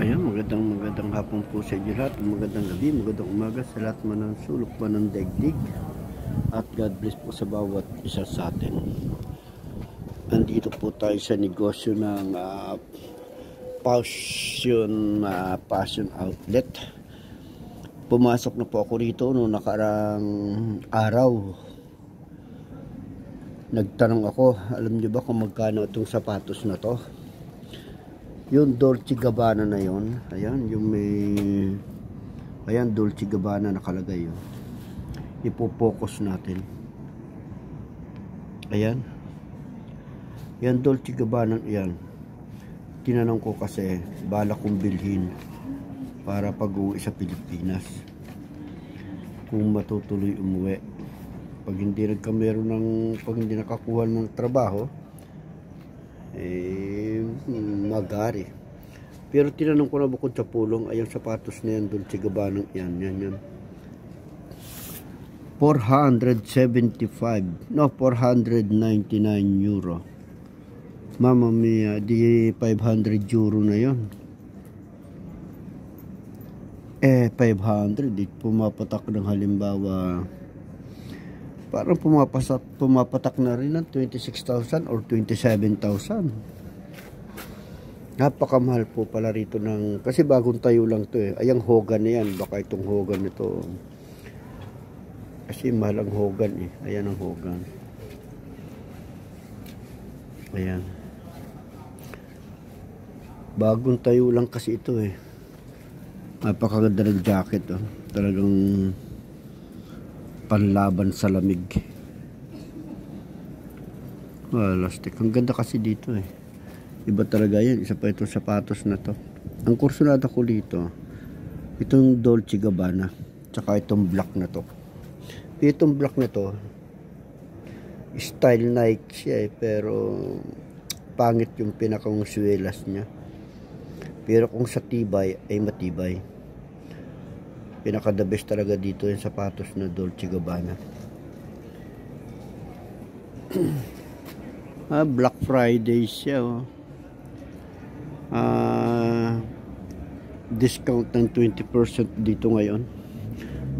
Ayan, magandang hapon po sa inyo lahat. Magandang gabi, magandang umaga sa lahat man ng sulok man ng daigdig. At God bless po sa bawat isa sa atin. Andito po tayo sa negosyo ng Passion Outlet. Pumasok na po ako rito noong nakarang araw. Nagtanong ako, alam niyo ba kung magkano itong sapatos na to? Yung Dolce Gabbana na yon, ayan, yung may, ayan, Dolce Gabbana nakalagay yun. Ipo-focus natin. Ayan. Yan, Dolce Gabbana, yan. Tinanong ko kasi, bala kong bilhin para pag-uwi sa Pilipinas. Kung matutuloy umuwi. Pag hindi pag hindi nakakuha ng trabaho, magari. Pero tinanong ko na bukod sa pulong, ayang sapatos na yan, Dolce Gabbana, yan. 475, no, 499 euro. Mama mia, di 500 euro na yon. 500, di pumapatak ng halimbawa, parang pumapatak na rin ng 26,000 or 27,000. Napakamahal po pala rito kasi bagong tayo lang to eh. Ayang Hogan na yan, baka itong Hogan nito. Kasi mahal ang Hogan eh. Ayan ang Hogan. Ayan. Bagong tayo lang kasi ito eh. Napakaganda ng jacket oh. Talagang panlaban sa lamig. Lastik. Ang ganda kasi dito eh. Iba talaga yan. Isa pa itong sapatos na to. Ang kursunada ko dito, itong Dolce Gabbana, tsaka itong black na to. Itong black na to, style Nike siya eh, pero pangit yung pinakang swelas niya. Pero kung sa tibay, ay matibay. Pinaka the best talaga dito yung sapatos na Dolce Gabbana. Black Friday siya oh. Discount ng 20% dito ngayon.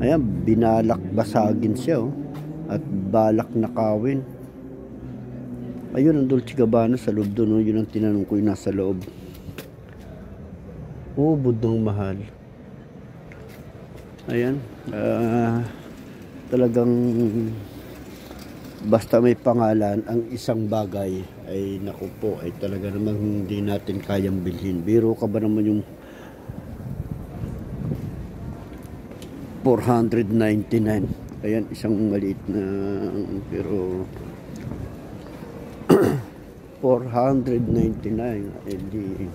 Ayan, binalak basagin siya oh. At balak nakawin. Ayun ang Dolce Gabbana sa loob doon oh. Yun ang tinanong ko, yung nasa loob. Oh, budong mahal. Ayan, talagang basta may pangalan ang isang bagay ay naku po, ay talaga namang hindi natin kayang bilhin. Biro ka ba naman yung 499? Ayan, isang maliit na, pero 499 hindi.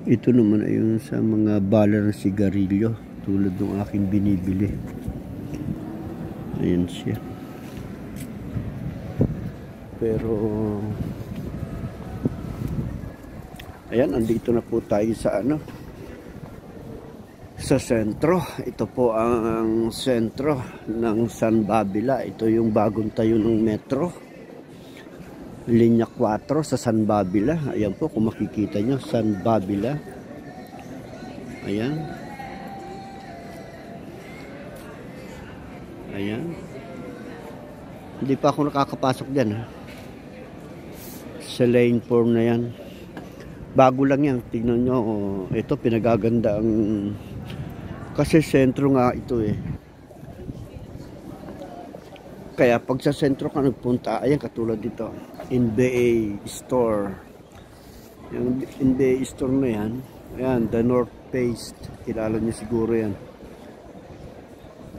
Ito naman ay yung sa mga bala ng sigarilyo, tulad ng aking binibili. Ayan siya. Pero ayan, andito na po tayo sa sa sentro. Ito po ang sentro ng San Babila. Ito yung bagong tayo ng metro, Linya 4 sa San Babila. Ayan po, kung makikita nyo, San Babila. Ayan. Ayan. Hindi pa ako nakakapasok dyan ha. Sa lane 4 na yan. Bago lang yan. Tignan nyo. Oh, ito pinagaganda ang, kasi sentro nga ito eh. Kaya pag sa sentro ka nagpunta, ayan katulad dito, NBA Store. Yung NBA Store na yan, ayan, The North Face, kilala niyo siguro yan.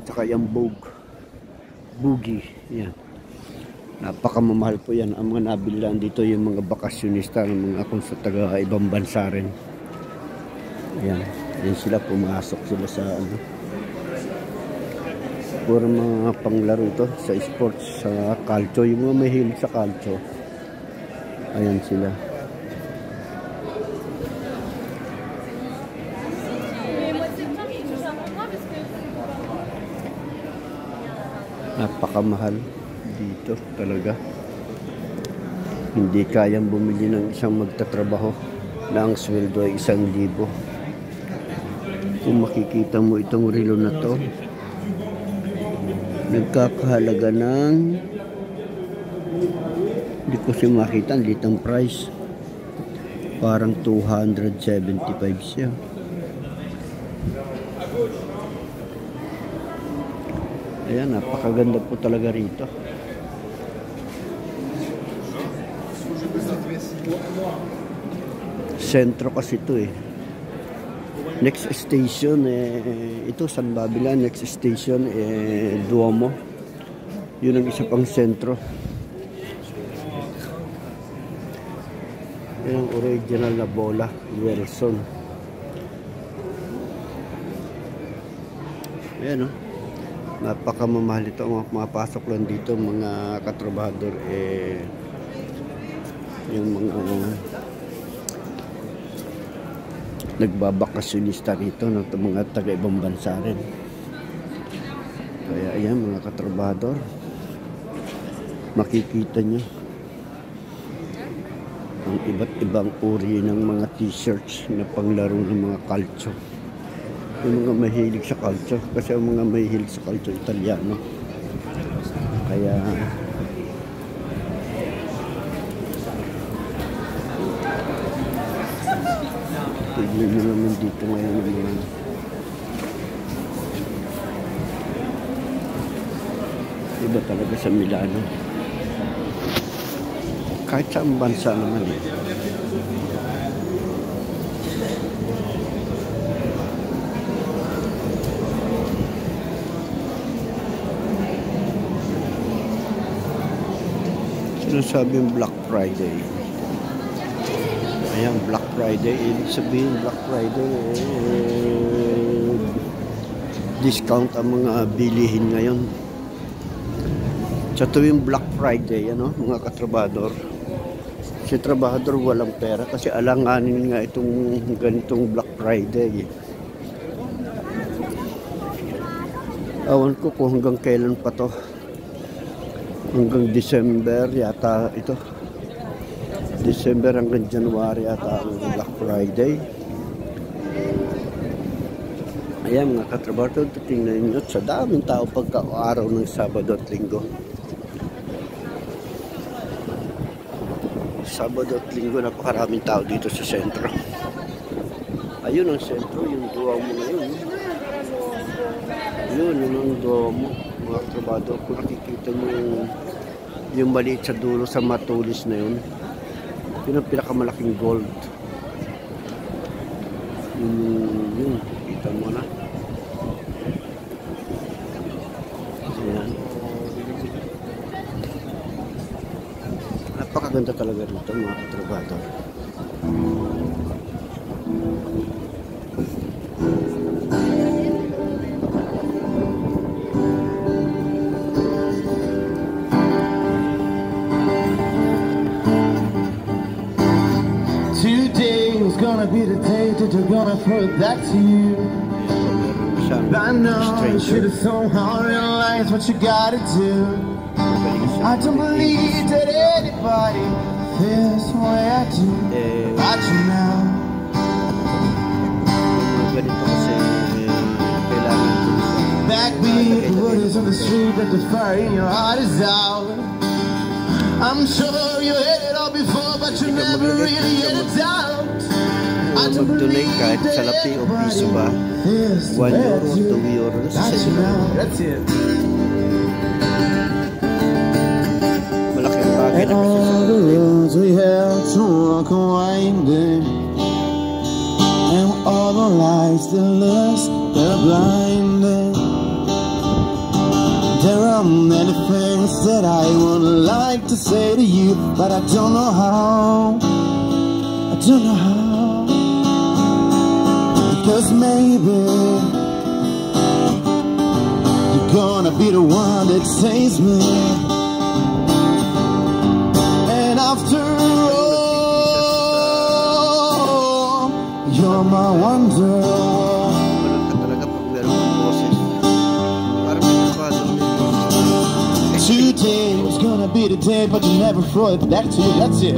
Tsaka yung Boogie, yan. Napakamamahal po yan. Ang mga nabilan dito yung mga bakasyonista, ng mga akong sa taga ibang bansa rin. Ayan, yan sila, pumasok sila sa puro mga panglaro ito sa sports, sa calcio, yung mga mahilig sa calcio. Ayan sila. Napakamahal. dito talaga. Hindi kayang bumili ng isang magtatrabaho na ang sweldo ay 1,000. Kung makikita mo itong relo na to, nagkakahalaga ng, hindi ko siya makita, ang litang price. Parang 275 siya. Ayan, napakaganda po talaga rito. Sentro kasi ito eh. Next station ito San Babila, next station Duomo. Yun ang isa pang sentro. Yan ang original na bola, Wilson. Ayan o. Napakamamahal ito. Mapasok lang dito mga katrabahador yung mga nagbabakasyonista rito ng mga taga-ibang bansa rin. Kaya ayan mga katrabahador, makikita nyo ang iba't ibang uri ng mga t-shirts na panglaro ng mga calcio. Yung mga mahilig sa calcio, kasi ang mga mahilig sa calcio Italiano. Kaya tignan nyo naman dito ngayon ng mga iba talaga sa Milano. Kahit sa bansa naman eh. Sinasabing Black Friday. Ayan, Black Friday. Ibig sabihin Black Friday discount ang mga bilihin ngayon. Sa tuwing Black Friday, ano, mga katrabador, si trabahador walang pera kasi alanganin nga itong ganitong Black Friday. Awan ko kung hanggang kailan pa to. Hanggang December yata ito. December hanggang January yata ang Black Friday. Ayan mga katrabador, tingnan nyo sa daming tao pagka araw ng Sabado at Linggo. Sabado at Linggo, napakaraming tao dito sa sentro. Ayun ang sentro, yung Duomo na yun. Yun ang Duomo, mga katrabador. Kung nakikita mo yung maliit sa dulo sa matulis na yun, yun ang pinakamalaking gold. Yun, kita mo na. Ayan. Napakaganda talaga rito mga katrabador. Today is gonna be the day that you're gonna throw it back to you. I know you should have somehow realized what you gotta do. I don't believe that anybody feels the way I do. But you know, backbeat, the word is on the street that the fire in your heart is out. I'm sure you had it all before, but you never really had it out. Mag-donate kahit sa lapi o piso ba, 1 euro, 2 euro, that's it. Malaking bagay na kasi All the roads we have to walk are winding, and all the lights that lust, they're blinding. There are many things that I would like to say to you, but I don't know how. I don't know how. Because maybe you're gonna be the one that saves me. And after all, you're my wonder. Today day, but you never throw it back to you. That's it.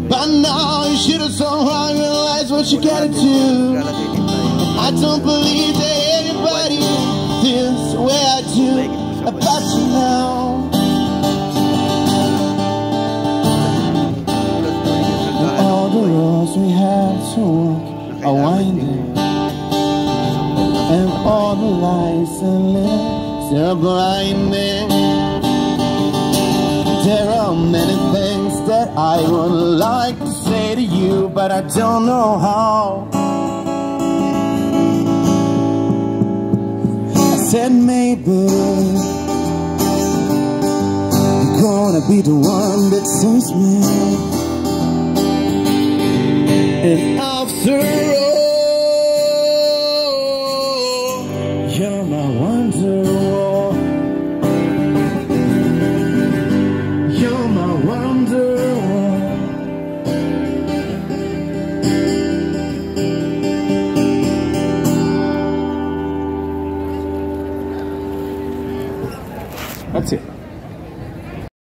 By now you should have somehow realized what you gotta do. I don't believe that anybody feels the way I do about you now. All the roads we have to walk are winding, and all the lights and lips are blinding. There are many things that I would like to say to you, but I don't know how. I said maybe you're gonna be the one that saves me. And after all, you're my wonderwall. You're my wonderwall. That's it.